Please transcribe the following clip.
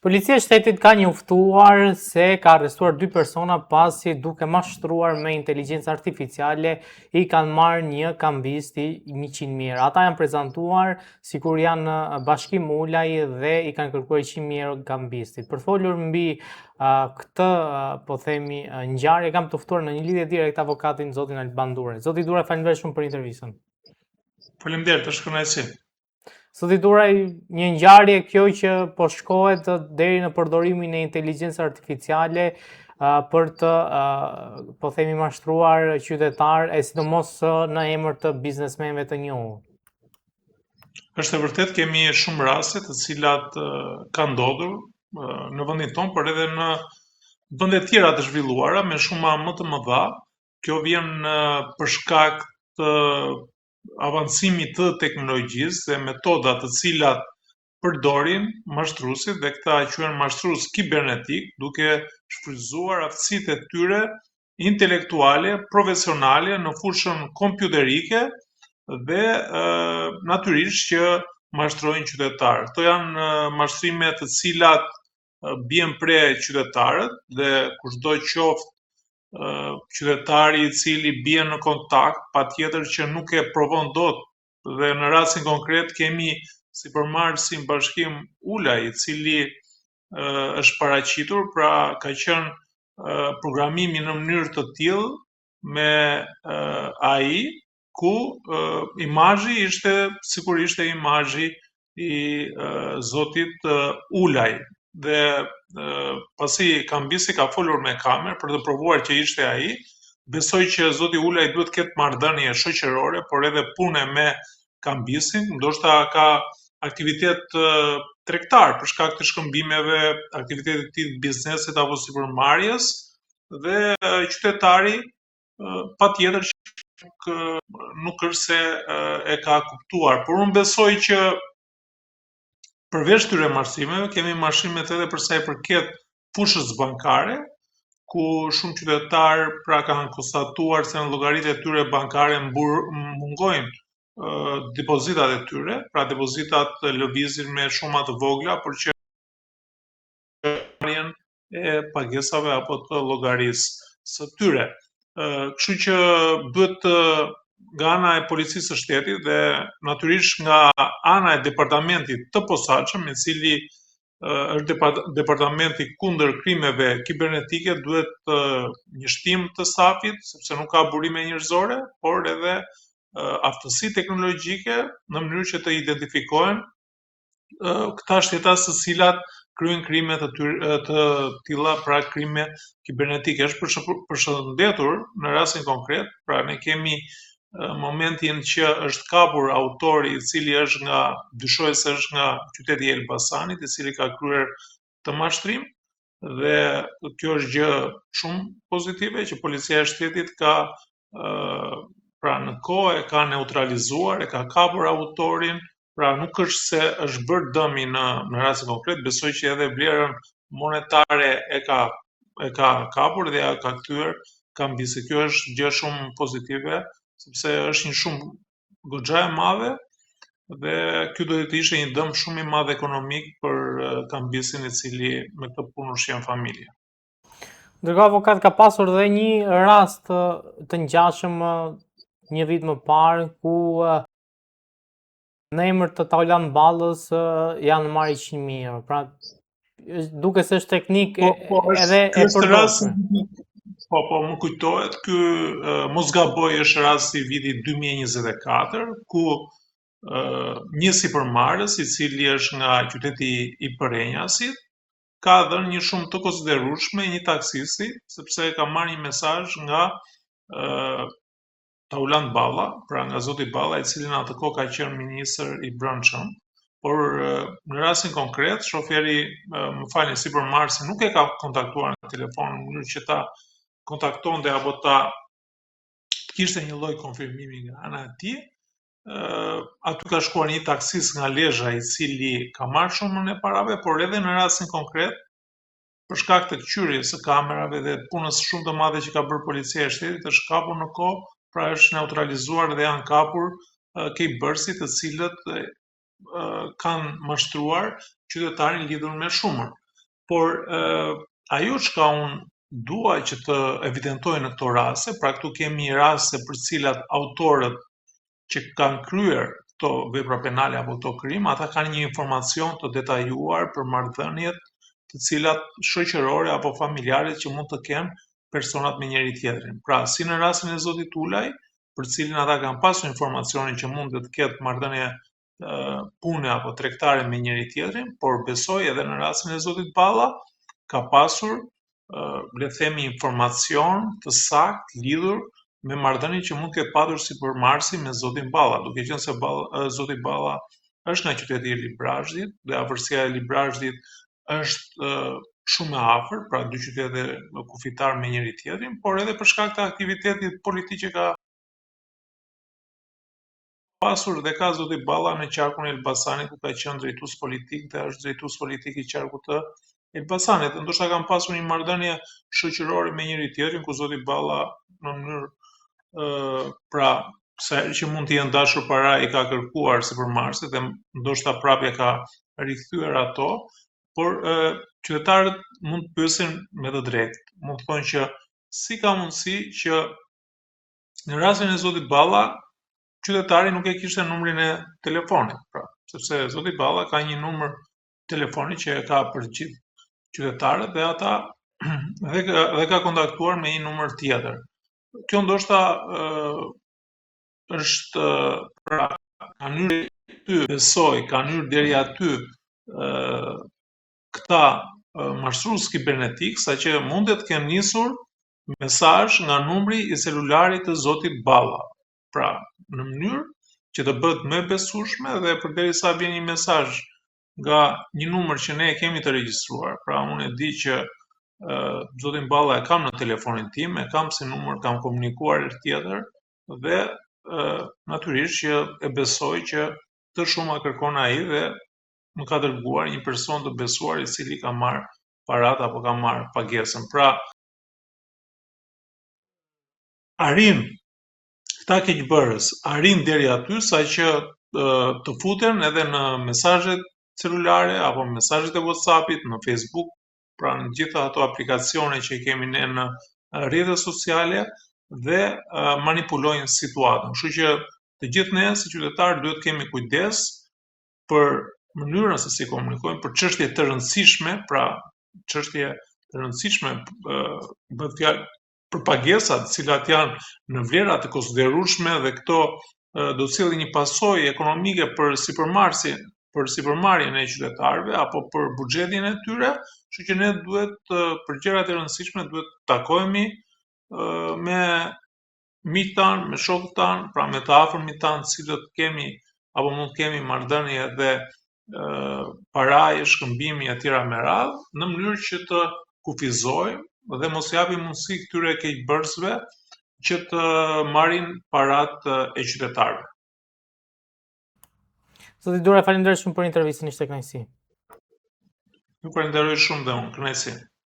Policia e shtetit ka njoftuar se ka arrestuar 2 persona pasi duke mashtruar me inteligjencë artificiale i kanë marrë një kambist i 100.000 euro. Ata janë prezantuar sikur janë në bashkim ulaj dhe i kanë kërkuar 100.000 euro kambistit. Për folur mbi këtë, po themi, ngjarje, kam të ftuar në një lidhje direkt avokatin zotin Alban Duraj. Zoti Duraj, faleminderit shumë për intervistën. Faleminderit, është kënaqësi. Zoti Duraj, një ngjarje kjo që po shkohet deri në përdorimin e inteligjencës artificiale për të, po themi, mashtruar qytetar, e sidomos në emër të biznesmenëve të njohur. Është e vërtet, kemi shumë raste të cilat kanë ndodhur në vendin tonë, por edhe në vende tjera të zhvilluara me shuma më të mëdha. Kjo vjen për shkak të avancimit të teknologjisë dhe metodat të cilat përdorin mashtruesit, dhe këta quhen mashtrues kibernetik, duke shfrytzuar aftësitë e tyre intelektuale, profesionale në fushën kompjuterike dhe natyrisht që mashtrojnë qytetarët. Këto janë mashtrime të cilat bien pre qytetarët dhe kushdo qoftë qytetari i cili bien në kontakt, patjetër që nuk e provon dot, dhe në rastin konkret kemi si përmarrësin Bashkim Ulaj, i cili është paraqitur, pra ka qenë programimi në mënyrë të tillë me AI, ku imazhi ishte sikur ishte imazhi i zotit Ulaj. Dhe pasi kambisti ka folur me kamerë për të provuar që ishte ai, besoj që zoti Ulaj duhet të ketë marrëdhënie shoqërore, por edhe pune me kambistin, ndoshta ka aktivitet tregtar për shkak të shkëmbimeve, aktivitetit të biznesit apo sipërmarrjes, dhe qytetari patjetër që nuk është se e ka kuptuar. Por unë besoj që përveç këtyre mashtimeve, kemi mashtrimet edhe për sa i përket fushës bankare, ku shumë qytetarë pra kanë konstatuar se në llogaritë e tyre bankare mungojnë depozitat e tyre, pra depozitat lëvizin me shuma të vogla për që marrjen e pagesave apo të llogarisë së tyre. Kështu që duhet nga ana e policisë së shtetit dhe natyrisht nga ana e departamentit të posaçëm, i cili është departamenti kundër krimeve kibernetike, duhet një shtim të stafit, sepse nuk ka burime njerëzore, por edhe aftësi teknologjike në mënyrë që të identifikohen këta shtetas të cilat kryejnë krime të tilla, pra krime kibernetike. Është përshëndetur në rastin konkret, pra ne kemi momentin që është kapur autori, i cili është dyshohet se është nga qyteti i Elbasanit, i cili ka kryer të mashtrim, dhe kjo është gjë shumë pozitive që policia e shtetit ka pra në kohë e ka neutralizuar, e ka kapur autorin, pra nuk është se është bërë dëmi në rastin konkret, besoj që edhe vlerën monetare e ka kapur dhe ja ka kthyer kambistit. Kjo është gjë shumë pozitive, sepse është një shumë goxha e madhe, dhe ky do të ishte një dëm shumë i madh ekonomik për kambistin, i cili me këtë punë ushqen familje. Ndërkohë, avokat, ka pasur dhe një rast të ngjashëm një vit më parë, ku në emër të Taulan Ballës janë marrë 100.000 euro. Pra, duke se është teknik edhe e përdorshme. Po, më kujtohet, ky mos gaboj është rasti i vitit 2024, ku një sipërmarrës, i cili është nga qyteti i Përrenjasit, ka dhënë një shumë të konsiderueshme një taksisti, sepse ka marrë një mesazh nga Taulan Balla, pra nga zoti Balla, i cili në atë kohë ka qenë ministër i brendshëm. Por në rastin konkret, shoferi, sipërmarrësi nuk e ka kontaktuar në telefon në mënyrë që ta kontaktonte apo ta kishte një lloj konfirmimi nga ana e tij. Aty ka shkuar një taksist nga Lezhë, i cili ka marrë shumën e parave, por edhe në rastin konkret, për shkak të këqyrjes së kamerave dhe punës shumë të madhe që ka bërë policia e shtetit, është kapur në kohë, pra është neutralizuar dhe janë kapur kejbërësit, të cilët kanë mashtruar qytetarin lidhur me shumën. por ajo çka unë dua që të evidentoj në këto raste, pra këtu kemi raste për cilat autorët që kanë kryer këto vepra penale apo këto krim, ata kanë një informacion të detajuar për marrëdhëniet të cilat shoqërore apo familjare që mund të kenë personat me njëri tjetrin. Pra, si në rastin e zotit Ulaj, për cilin ata kanë pasur informacionin që mund të ketë marrëdhënie pune apo tregtare me njëri tjetrin, por besoj edhe në rastin e zotit Balla ka pasur le të themi informacion të saktë lidhur me marrëdhënien që mund të ketë patur sipërmarrësi me zotin Balla, duke qenë se zoti Balla është nga qyteti i Librazhdit dhe afërsia e Librazhdit është shumë e afërt, pra dy qytete kufitar me njëri tjetrin, por edhe për shkak të aktivitetit politik që ka pasur dhe ka zoti Balla në qarkun e Elbasanit, ku ka qenë drejtues politik dhe është drejtues politik i qarkut të Elbasanit. Ndoshta kanë pasur një marrëdhënie shoqërore me njëri tjetrin, ku zoti Balla në mënyrë pra sa që mund të jenë dashur para i ka kërkuar sipërmarrëse dhe ndoshta prapë ka rikthyer ato, por qytetarët mund të pyesin me të drejtë. Mund të thonë që si ka mundësi që në rastin e zotit Balla qytetari nuk e kishte numrin e telefonit, pra, sepse zoti Balla ka një numër telefoni që e ka për gjithë qytetarët dhe ata dhe ka kontaktuar me një numër tjetër. Kjo ndoshta është pra ka hyrë ty, besoj, ka hyrë deri aty këta mashtrues kibernetik, saqë mundet të kenë nisur mesazh nga numri i celularit të zotit Balla. Pra, në mënyrë që të bëhet më besueshme dhe përderisa vjen një mesazh nga një numër që ne e kemi të regjistruar, pra unë e di që zotin Balla e kam në telefonin tim, e kam si numër, kam komunikuar tjetër dhe natyrisht që e besoj që të shumë a kërkon ai dhe më ka dërguar një person të besuar i cili ka marrë parat apo ka marrë pagesën. Pra, arrin këta keqbërës, arrin deri aty saqë të futen edhe në mesazhet celulare apo mesazhet e WhatsAppit, në Facebook, pra në gjitha ato aplikacione që i kemi ne në rrjetet sociale dhe manipulojnë situatën. Kështu që të gjithë ne si qytetarë duhet kemi kujdes për mënyrën se si komunikojmë për çështje të rëndësishme, pra çështje të rëndësishme bëhet fjalë për pagesat, të cilat janë në vlera të konsiderueshme dhe këto do të sjellin një pasojë ekonomike për sipërmarrjen e qytetarëve apo për buxhetin e tyre, kështu që ne duhet për gjërat e rëndësishme duhet të takohemi me miqtë tanë, me shokët tanë, pra me të afërmit tanë, cilët kemi apo mund të kemi marrëdhënie dhe paraje, shkëmbimi e tjera me radhë, në mënyrë që të kufizojmë dhe mos japim mundësi këtyre keqbërësve që të marrin parat e qytetarëve. Zoti Dura, faleminderit shumë për intervistën, ishte kënaqësi. Ju falenderoj shumë dhe unë, kënaqësi.